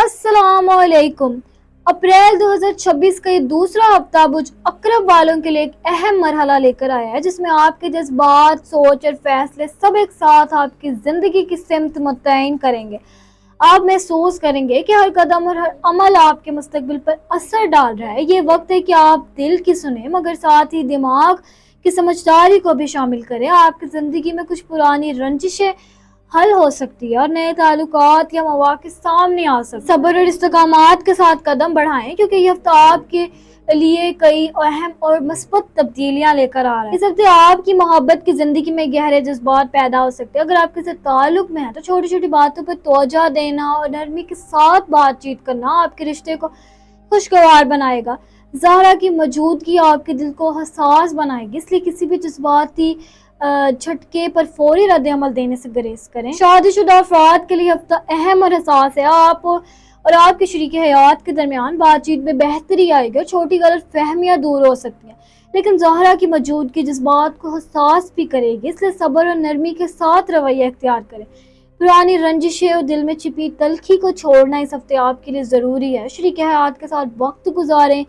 अस्सलाम वालेकुम। अप्रैल 2026 का ये दूसरा हफ्ता बुझ अकरब वालों के लिए एक अहम मरहला लेकर आया है, जिसमें आपके जज्बात, सोच और फैसले सब एक साथ आपकी ज़िंदगी की सिमत मुतय्यन करेंगे। आप महसूस करेंगे कि हर कदम और हर अमल आपके मुस्तकबिल पर असर डाल रहा है। ये वक्त है कि आप दिल की सुने, मगर साथ ही दिमाग की समझदारी को भी शामिल करें। आपकी ज़िंदगी में कुछ पुरानी रंजिशें हल हो सकती है और नए ताल्लुकात या मौक़े सामने आ सकते हैं। सब्र और इस्तिक़ामत के साथ कदम बढ़ाएं, क्योंकि ये हफ्ता आपके लिए कई अहम और मस्बत तब्दीलियां लेकर आ रहा है। इस हफ्ते आपकी मोहब्बत की ज़िंदगी में गहरे जज्बात पैदा हो सकते हैं। अगर आप किसी ताल्लुक में हैं तो छोटी छोटी बातों पर तवज्जो देना और नरमी के साथ बातचीत करना आपके रिश्ते को खुशगवार बनाएगा। ज़हरा की मौजूदगी आपके दिल को हसास बनाएगी, इसलिए किसी भी जज्बाती झटके पर फौरी रद्द अमल देने से गुरेज करें। शादीशुदा अफराद के लिए हफ्ता अहम और हसास है। आप और आपके शरीक हयात के दरमियान बातचीत में बेहतरी आएगी और छोटी गलत फहमियाँ दूर हो सकती हैं, लेकिन ज़हरा की मौजूदगी जज्बात को हसास भी करेगी, इसलिए सब्र और नरमी के साथ रवैया इख्तियार करें। पुरानी रंजिशें और दिल में छिपी तलखी को छोड़ना इस हफ्ते आपके लिए ज़रूरी है। शरीक हयात के साथ वक्त गुजारें,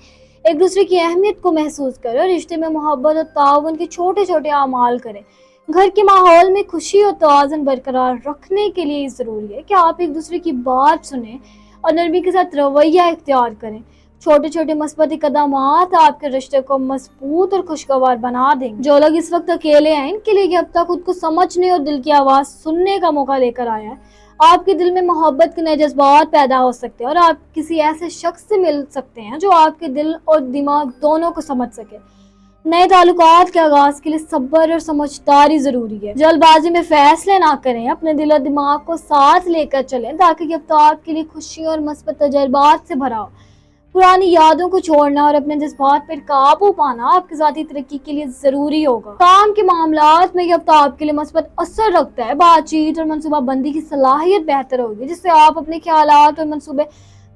एक दूसरे की अहमियत को महसूस करें और रिश्ते में मोहब्बत और ताउन के छोटे छोटे अमाल करें। घर के माहौल में खुशी और तवाज़ुन बरकरार रखने के लिए ज़रूरी है कि आप एक दूसरे की बात सुनें और नरमी के साथ रवैया इख्तियार करें। छोटे छोटे मस्बती कदमात आपके रिश्ते को मजबूत और खुशगवार बना देंगे। जो लोग इस वक्त अकेले हैं, इनके लिए ये हफ्ता खुद को समझने और दिल की आवाज़ सुनने का मौका लेकर आया है। आपके दिल में मोहब्बत के नए जज्बात पैदा हो सकते हैं और आप किसी ऐसे शख्स से मिल सकते हैं जो आपके दिल और दिमाग दोनों को समझ सके। नए ताल्लुकात के आगाज के लिए सब्र और समझदारी जरूरी है। जल्दबाजी में फैसले ना करें, अपने दिल और दिमाग को साथ लेकर चलें ताकि ये हफ्ता आपके लिए खुशी और मस्बत तजर्बात से भरा हो। पुरानी यादों को छोड़ना और अपने जज्बात पर काबू पाना आपकी ज़ाती तरक्की के लिए ज़रूरी होगा। काम के मामलात में ये हफ्ता आपके लिए मस्बत असर रखता है। बातचीत और मनसूबाबंदी की सलाहियत बेहतर होगी, जिससे आप अपने ख्यालात और मनसूबे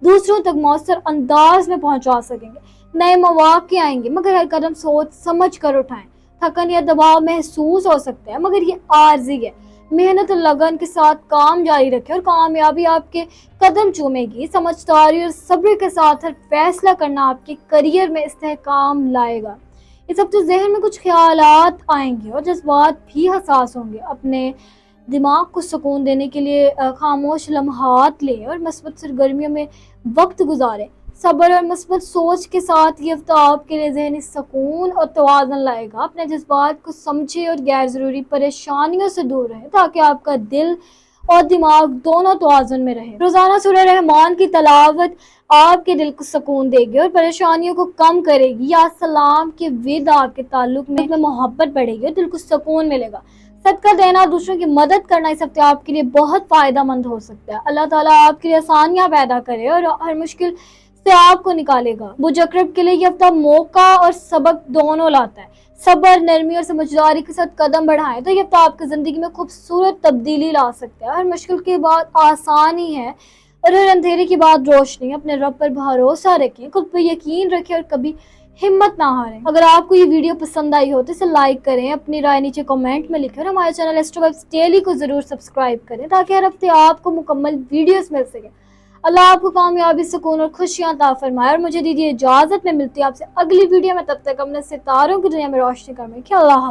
दूसरों तक मौसर अंदाज में पहुंचा सकेंगे। नए मौक़े आएंगे, मगर हर कदम सोच समझ कर उठाएं। थकन या दबाव महसूस हो सकता है, मगर ये आर्जी है। मेहनत और लगन के साथ काम जारी रखें और कामयाबी आपके कदम चूमेगी। समझदारी और सब्र के साथ हर फैसला करना आपके करियर में इस्तेहकाम लाएगा। इस हफ्ते जहन में कुछ ख्यालात आएंगे और जज्बात भी हसास होंगे। अपने दिमाग को सुकून देने के लिए खामोश लम्हात लें और मस्बत सरगर्मियों में वक्त गुजारें। सब्र और मस्बत सोच के साथ ये हफ्ता आपके लिए ज़हनी सुकून और तवाज़ुन लाएगा। अपने जज्बात को समझें और गैर ज़रूरी परेशानियों से दूर रहें ताकि आपका दिल और दिमाग दोनों तवाज़ुन में रहे। रोज़ाना सूरह रहमान की तलावत आपके दिल को सुकून देगी और परेशानियों को कम करेगी। या सलाम के विद आपके ताल्लुक में मोहब्बत बढ़ेगी और दिल को सुकून मिलेगा। सदका देना, दूसरों की मदद करना इस हफ्ते आपके लिए बहुत फ़ायदेमंद हो सकता है। अल्लाह ताला आपके लिए आसानियाँ पैदा करे और हर मुश्किल से आपको निकालेगा। बुझ अकरब के लिए ये हफ्ता मौका और सबक दोनों लाता है। सब्र, नरमी और समझदारी के साथ कदम बढ़ाएं तो ये हफ्ता आपकी ज़िंदगी में खूबसूरत तब्दीली ला सकता है। हर मुश्किल के बाद आसानी है और हर अंधेरे की बाद रोशनी। अपने रब पर भरोसा रखें, खुद पर यकीन रखें और कभी हिम्मत ना हारें। अगर आपको ये वीडियो पसंद आई हो तो इसे लाइक करें, अपनी राय नीचे कमेंट में लिखें और हमारे चैनल एस्ट्रो वाइब्स डेली को ज़रूर सब्सक्राइब करें ताकि हर हफ्ते आपको मुकम्मल वीडियोस मिल सके। अल्लाह आपको कामयाबी, सुकून और खुशियाँ अता फरमाए। और मुझे दीजिए इजाज़त, में मिलती है आपसे अगली वीडियो में। तब तक अपने सितारों की दुनिया में रोशनी करने की अल्लाह।